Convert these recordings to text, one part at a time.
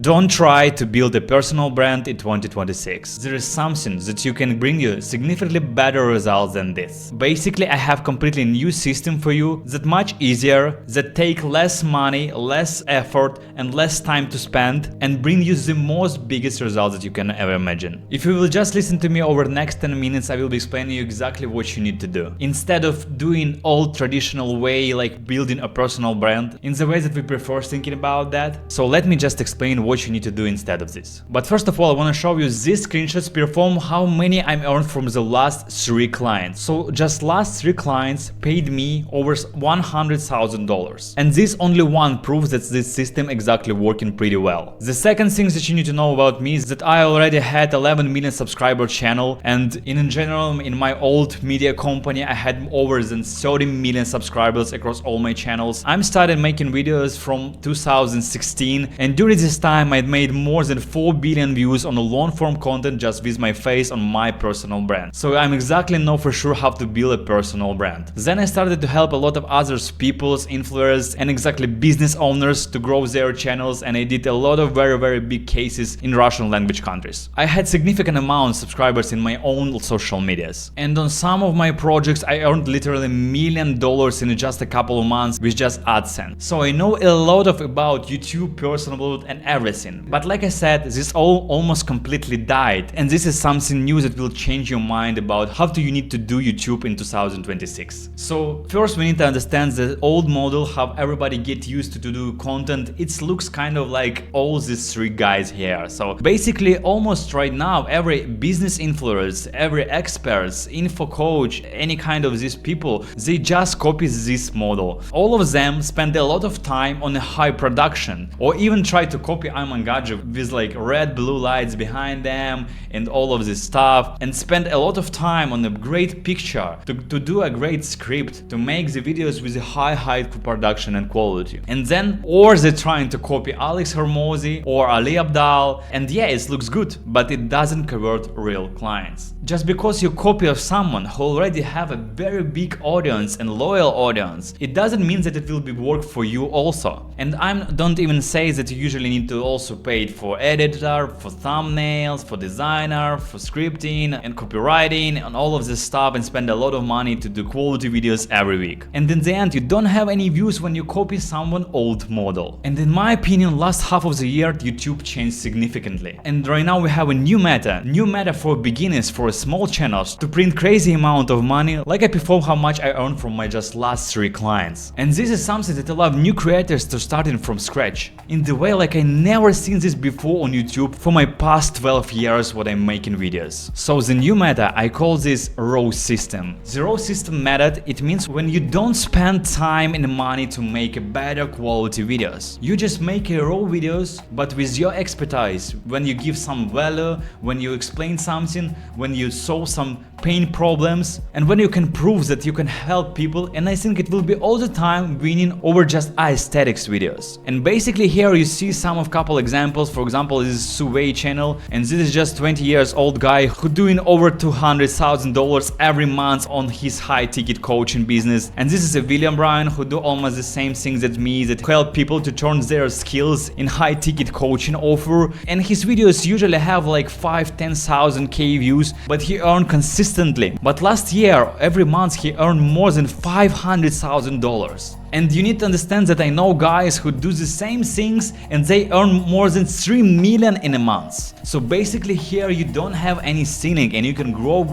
Don't try to build a personal brand in 2026. There is something that you can bring you significantly better results than this. Basically, I have completely new system for you that much easier, that take less money, less effort and less time to spend and bring you the most biggest results that you can ever imagine. If you will just listen to me over the next 10 minutes, I will be explaining you exactly what you need to do. Instead of doing old traditional way like building a personal brand in the way that we prefer thinking about that. So let me just explain what you need to do instead of this. But first of all, I want to show you these screenshots perform how many I'm earned from the last 3 clients. So just last 3 clients paid me over $100,000. And this only one proves that this system exactly working pretty well. The second thing that you need to know about me is that I already had 11 million subscriber channel, and in general in my old media company I had over than 30 million subscribers across all my channels. I started making videos from 2016 and during this time I made more than 4 billion views on a long form content just with my face on my personal brand. So I'm exactly know for sure how to build a personal brand. Then I started to help a lot of others, peoples, influencers and exactly business owners to grow their channels, and I did a lot of very big cases in Russian language countries. I had significant amount of subscribers in my own social medias, and on some of my projects I earned literally $1 million in just a couple of months with just AdSense. So I know a lot about YouTube, personal brand and everything. But like I said, this all almost completely died, and this is something new that will change your mind about how do you need to do YouTube in 2026. So first we need to understand the old model, how everybody get used to do content. It looks kind of like all these 3 guys here. So basically almost right now every business influencer, every experts, info coach, any kind of these people, they just copy this model. All of them spend a lot of time on a high production, or even try to copy Ayman Gadget with like red blue lights behind them and all of this stuff, and spend a lot of time on a great picture to do a great script, to make the videos with a high production and quality. And then or they're trying to copy Alex Hormozy or Ali Abdal, and yeah, it looks good, but it doesn't convert real clients. Just because you copy of someone who already have a very big audience and loyal audience, it doesn't mean that it will be work for you also. And I don't even say that you usually need to also pay for editor, for thumbnails, for designer, for scripting and copywriting and all of this stuff, and spend a lot of money to do quality videos every week. And in the end you don't have any views when you copy someone old model. And in my opinion, last half of the year YouTube changed significantly, and right now we have a new meta for beginners, for small channels, to print crazy amount of money, like I perform how much I earned from my just last 3 clients. And this is something that allows new creators to starting from scratch in the way like I never seen this before on YouTube for my past 12 years what I'm making videos. So the new meta, I call this raw system. The raw system method, it means when you don't spend time and money to make a better quality videos, you just make a raw videos but with your expertise, when you give some value, when you explain something, when you solve some pain problems, and when you can prove that you can help people. And I think it will be all the time winning over just aesthetics videos. And basically here you see some of couple examples. For example, this is Suwei channel, and this is just 20 years old guy who doing over $200,000 every month on his high ticket coaching business. And this is a William Bryan who do almost the same things as me, that help people to turn their skills in high ticket coaching offer. And his videos usually have like 5-10,000 K views, but he earned consistently. But last year, every month he earned more than $500,000. And you need to understand that I know guys who do the same things and they earn more than 3 million in a month. So basically here you don't have any ceiling, and you can grow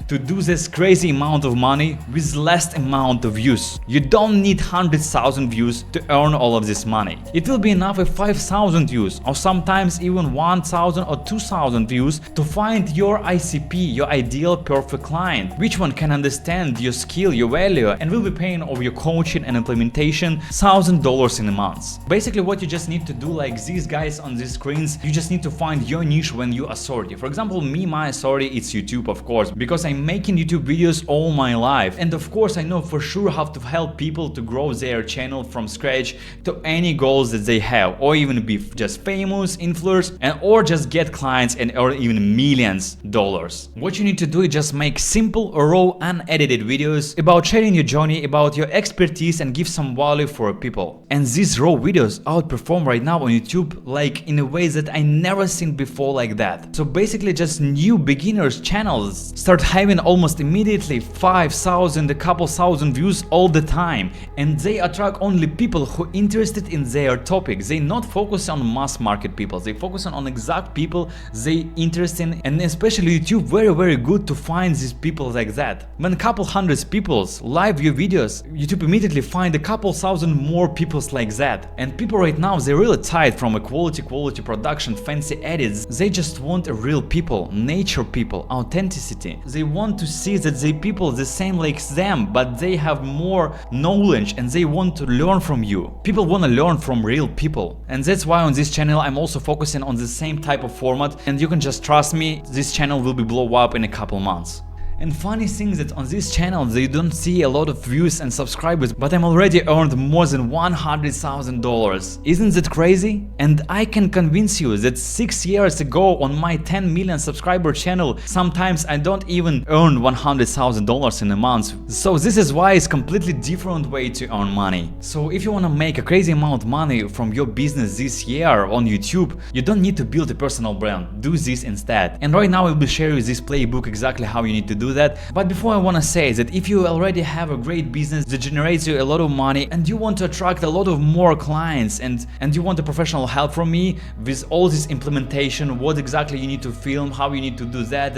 to do this crazy amount of money with less amount of views. You don't need 100,000 views to earn all of this money. It will be enough with 5,000 views, or sometimes even 1,000 or 2,000 views to find your ICP, your ideal perfect client, which one can understand your skill, your value, and will be paying over your coaching and implementation $1,000 in a month. Basically what you just need to do, like these guys on these screens, you just need to find your niche when you authority. For example, my authority it's YouTube, of course, because I'm making YouTube videos all my life, and of course I know for sure how to help people to grow their channel from scratch to any goals that they have, or even be just famous, influencers, and or just get clients and earn even millions dollars. What you need to do is just make simple, raw, unedited videos about sharing your journey, about your expertise and give some value for people. And these raw videos outperform right now on YouTube like in a way that I never seen before like that. So basically just new beginners channels start having almost immediately 5,000, a couple thousand views all the time, and they attract only people who are interested in their topic. They not focus on mass market people, they focus on exact people they interested in, and especially YouTube very good to find these people like that. When a couple hundreds people live your videos, YouTube immediately find a couple thousand more people like that. And people right now, they're really tired from a quality production, fancy edits. They just want a real people, nature people, authenticity. They want to see that they people the same like them, but they have more knowledge and they want to learn from you. People want to learn from real people. And that's why on this channel I'm also focusing on the same type of format, and you can just trust me, this channel will be blow up in a couple months. And funny thing that on this channel they don't see a lot of views and subscribers, but I'm already earned more than $100,000. Isn't that crazy? And I can convince you that 6 years ago on my 10 million subscriber channel, sometimes I don't even earn $100,000 in a month. So this is why it's completely different way to earn money. So if you want to make a crazy amount of money from your business this year on YouTube, you don't need to build a personal brand. Do this instead. And right now I will share you this playbook exactly how you need to do that. But before, I want to say that if you already have a great business that generates you a lot of money and you want to attract a lot of more clients and you want a professional help from me with all this implementation, what exactly you need to film, how you need to do that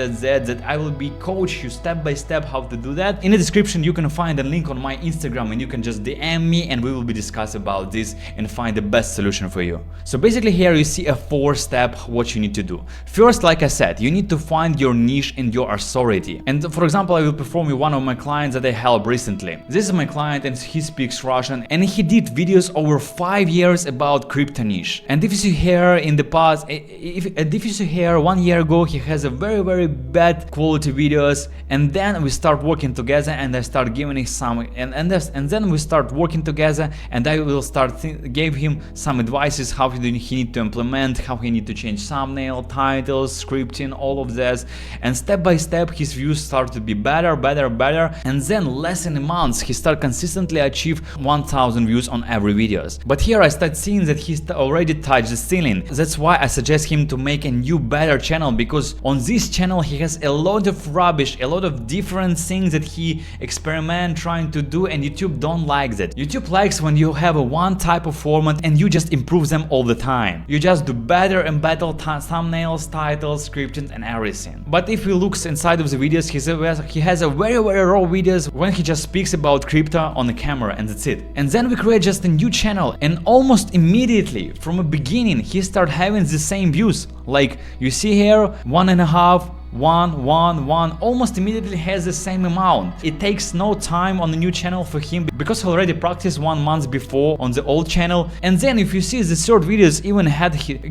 I will be coach you step by step how to do that. In the description you can find a link on my Instagram and you can just DM me and we will be discussing about this and find the best solution for you. So basically here you see a 4-step what you need to do. First, like I said, you need to find your niche and your authority. And for example, I will perform with one of my clients that I helped recently. This is my client and he speaks Russian and he did videos over 5 years about crypto niche. And if you see here in the past, if you see here 1 year ago, he has a very bad quality videos, and then we start working together and I start giving him some and then we start working together and I will gave him some advices how he need to implement, how he need to change thumbnail, titles, scripting, all of this, and step by step his views start to be better, and then less than a month he start consistently achieve 1,000 views on every videos. But here I start seeing that he already touched the ceiling. That's why I suggest him to make a new better channel, because on this channel he has a lot of rubbish, a lot of different things that he experiment trying to do, and YouTube don't like that. YouTube likes when you have a one type of format and you just improve them all the time. You just do better and better thumbnails, titles, scripting and everything. But if we look inside of the videos, he has a very raw videos when he just speaks about crypto on the camera, and that's it. And then we create just a new channel, and almost immediately from the beginning he start having the same views. Like you see here, 1.5, 1, almost immediately has the same amount. It takes no time on the new channel for him because he already practiced 1 month before on the old channel. And then if you see the third videos even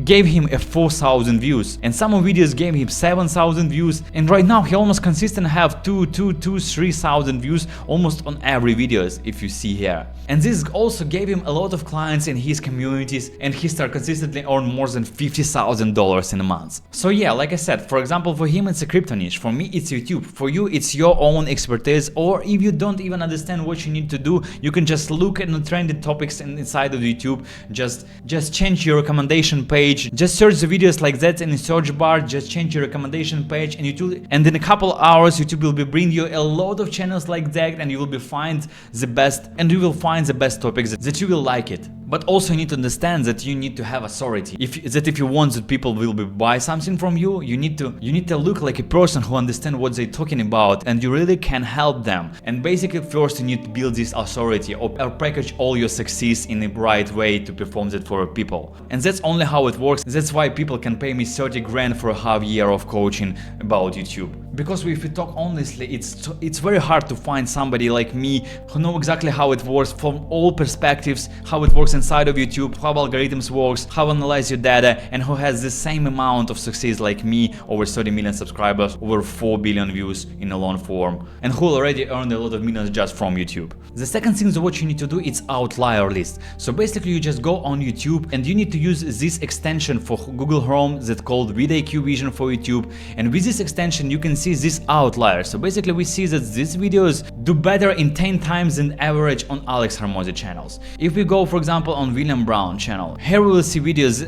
gave him a 4,000 views, and some videos gave him 7,000 views, and right now he almost consistently have 3,000 views almost on every videos if you see here. And this also gave him a lot of clients in his communities, and he start consistently earn more than $50,000 in a month. So yeah, like I said, for example, for him it's a crypto niche, for me it's YouTube, for you it's your own expertise, or if you don't even understand what you need to do, you can just look at the trending topics inside of YouTube, just change your recommendation page, just search the videos like that in the search bar, just change your recommendation page, and in a couple hours YouTube will be bring you a lot of channels like that, and you will be find the best, and you will find the best topics that you will like it. But also you need to understand that you need to have authority. If you want that people will buy something from you, you need to look like a person who understands what they're talking about, and you really can help them. And basically first you need to build this authority or package all your success in the right way to perform that for people. And that's only how it works. That's why people can pay me 30 grand for a half year of coaching about YouTube. Because if we talk honestly, it's very hard to find somebody like me who know exactly how it works from all perspectives, how it works inside of YouTube, how algorithms works, how analyze your data, and who has the same amount of success like me, over 30 million subscribers, over 4 billion views in a long form, and who already earned a lot of millions just from YouTube. The second thing that what you need to do is outlier list. So basically you just go on YouTube and you need to use this extension for Google Chrome that's called vidIQ Vision for YouTube, and with this extension you can see see this outlier. So basically we see that these videos do better in 10 times than average on Alex Hormozy channels. If we go, for example, on William Brown channel, here we will see videos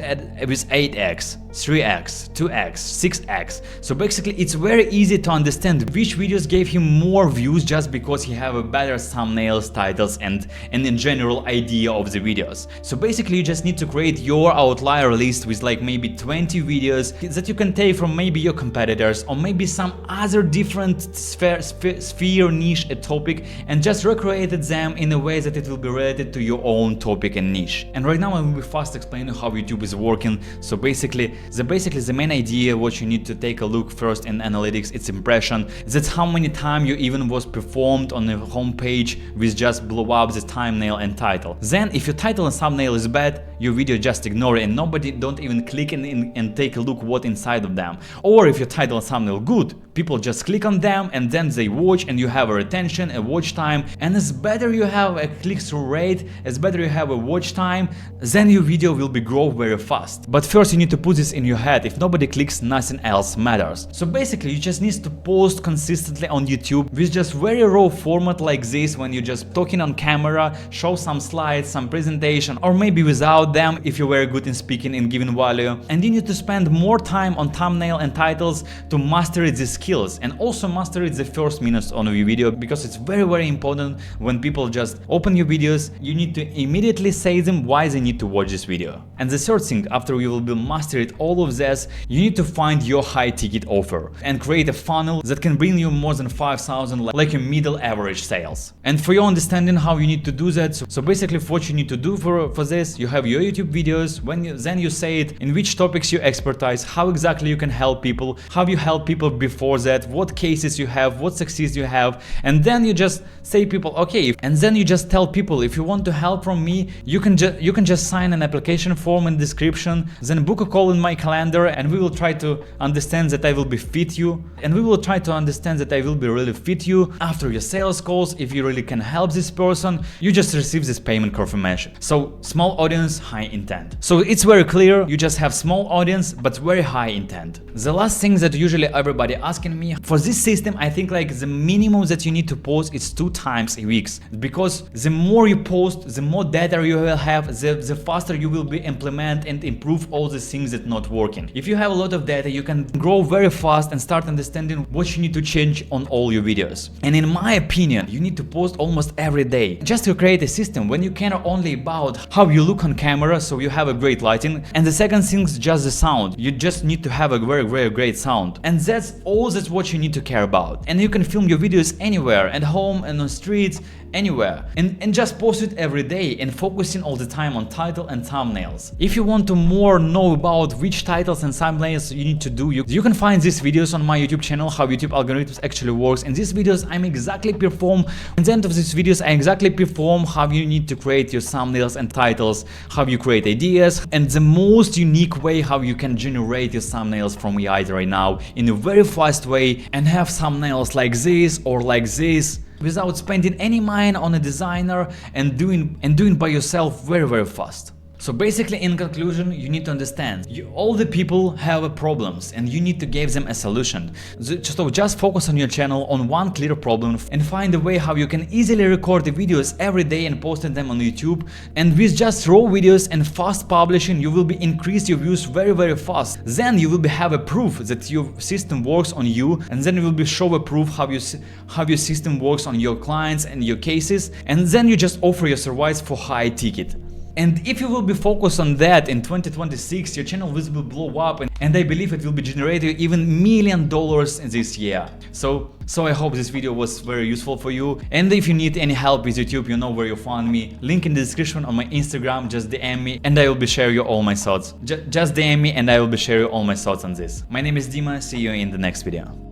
with 8x, 3x, 2x, 6x. So basically it's very easy to understand which videos gave him more views just because he have a better thumbnails, titles, and in general idea of the videos. So basically you just need to create your outlier list with like maybe 20 videos that you can take from maybe your competitors or maybe some other different sphere niche, a topic, and just recreate them in a way that it will be related to your own topic and niche. And right now I will be fast explaining how YouTube is working. So basically the main idea, what you need to take a look first in analytics, it's impression. That's how many times you even was performed on the homepage with just blow up the thumbnail and title. Then if your title and thumbnail is bad, your video just ignore it and nobody don't even click and take a look what inside of them. Or if your title and thumbnail good, people just click on them and then they watch and you have a retention, a watch time, and as better you have a click-through rate, as better you have a watch time, then your video will be grow very fast. But first you need to put this in your head, if nobody clicks, nothing else matters. So basically you just need to post consistently on YouTube with just very raw format like this, when you're just talking on camera, show some slides, some presentation, or maybe without them if you're very good in speaking and giving value. And you need to spend more time on thumbnail and titles to master these skills, and also master the first minutes on your video, because it's very important when people just open your videos, you need to immediately say them why they need to watch this video. And the third thing, after you will be mastered all of this, you need to find your high ticket offer and create a funnel that can bring you more than 5,000 like your middle average sales. And for your understanding how you need to do that, so basically what you need to do for this, you have your YouTube videos, then you say it in which topics you expertise, how exactly you can help people, how you help people before that, what cases you have, what success you have, and then you just say people, okay, and then you just tell people, if you want to help from me, you can just sign an application form in description, then book a call in my calendar, and we will try to understand that I will be fit you, and we will try to understand that I will be really fit you. After your sales calls, if you really can help this person, you just receive this payment confirmation. So small audience, high intent. So it's very clear, you just have small audience but very high intent. The last thing that usually everybody asking me, for this system I think like the minimum that you need to post is 2 times a week, because the more you post, the more data you will have, the faster you will be implement and improve all the things that not working. If you have a lot of data, you can grow very fast and start understanding what you need to change on all your videos. And in my opinion, you need to post almost every day, just to create a system when you care only about how you look on camera, so you have a great lighting, and the second thing is just the sound. You just need to have a very great sound, and that's what you need to care about. And you can film your videos anywhere, at home and on streets, anywhere, and just post it every day and focusing all the time on title and thumbnails. If you want to more know about which titles and thumbnails you need to do, you can find these videos on my YouTube channel, how YouTube algorithms actually works. In these videos I'm exactly perform, at the end of these videos I exactly perform how you need to create your thumbnails and titles, how you create ideas, and the most unique way how you can generate your thumbnails from AI right now in a very fast way and have thumbnails like this or like this, without spending any mind on a designer, and doing by yourself very fast. So basically, in conclusion, you need to understand, all the people have problems and you need to give them a solution. So just focus on your channel on one clear problem and find a way how you can easily record the videos every day and post them on YouTube. And with just raw videos and fast publishing, you will be increase your views very fast. Then you will have a proof that your system works on you, and then you will be show a proof how your system works on your clients and your cases, and then you just offer your service for high ticket. And if you will be focused on that in 2026, your channel will blow up, and I believe it will be generating even $1 million in this year. So I hope this video was very useful for you. And if you need any help with YouTube, you know where you find me. Link in the description on my Instagram, just DM me and I will be sharing you all my thoughts. Just DM me and I will be sharing all my thoughts on this. My name is Deema, see you in the next video.